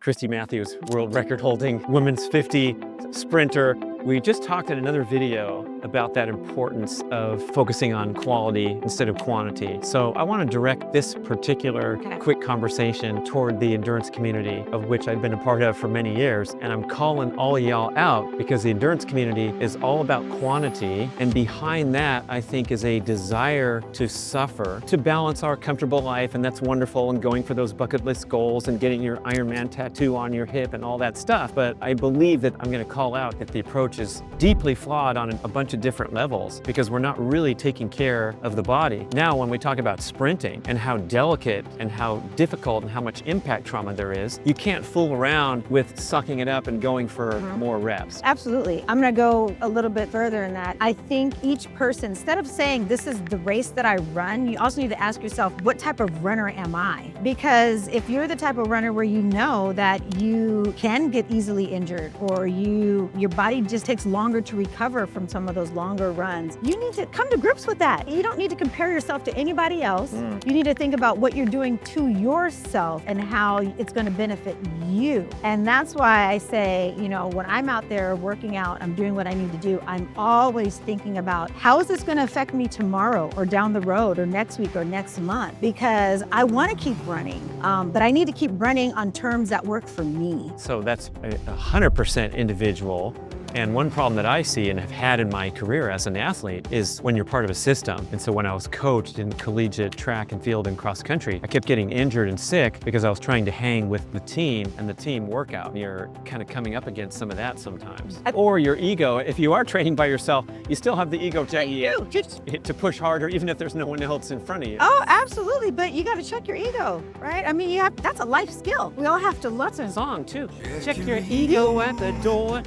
Christy Matthews, world record holding women's 50 sprinter. We just talked in another video about that importance of focusing on quality instead of quantity. So I want to direct this particular quick conversation toward the endurance community, of which I've been a part of for many years. And I'm calling all of y'all out because the endurance community is all about quantity. And behind that, I think, is a desire to suffer, to balance our comfortable life. And that's wonderful, and going for those bucket list goals and getting your Ironman tattoo on your hip and all that stuff. But I believe that I'm going to call out that the approach is deeply flawed on a bunch of different levels, because we're not really taking care of the body. Now, when we talk about sprinting and how delicate and how difficult and how much impact trauma there is, you can't fool around with sucking it up and going for more reps. Absolutely. I'm gonna go a little bit further in that. I think each person, instead of saying this is the race that I run, you also need to ask yourself, what type of runner am I? Because if you're the type of runner where you know that you can get easily injured, or your body just takes longer to recover from some of those longer runs, you need to come to grips with that. You don't need to compare yourself to anybody else. You need to think about what you're doing to yourself and how it's going to benefit you. And that's why I say, you know, when I'm out there working out, I'm doing what I need to do, I'm always thinking about how is this going to affect me tomorrow or down the road or next week or next month, because I want to keep running, but I need to keep running on terms that work for me. So that's 100% individual. And one problem that I see and have had in my career as an athlete is when you're part of a system. And so when I was coached in collegiate track and field and cross country, I kept getting injured and sick because I was trying to hang with the team and the team workout. You're kind of coming up against some of that sometimes. Or your ego. If you are training by yourself, you still have the ego to push harder, even if there's no one else in front of you. Oh, absolutely. But you got to check your ego, right? I mean, that's a life skill. We all have to learn. Song too. Check your ego at the door.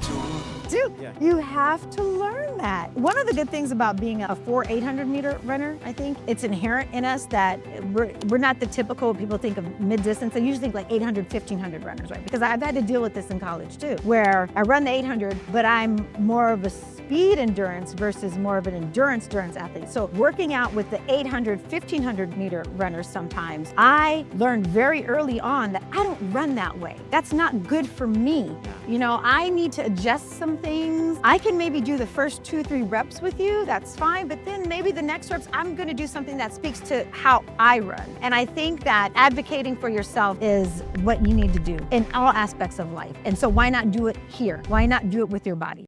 Dude, you have to learn that. One of the good things about being a 800 meter runner, I think, it's inherent in us that we're not the typical, people think of mid-distance. They usually think like 800, 1500 runners, right? Because I've had to deal with this in college too, where I run the 800, but I'm more of a speed endurance versus more of an endurance athlete. So working out with the 800, 1500 meter runners sometimes, I learned very early on that I don't run that way. That's not good for me. You know, I need to adjust some things. I can maybe do the first 2-3 reps with you, that's fine, but then maybe the next reps, I'm gonna do something that speaks to how I run. And I think that advocating for yourself is what you need to do in all aspects of life. And so why not do it here? Why not do it with your body?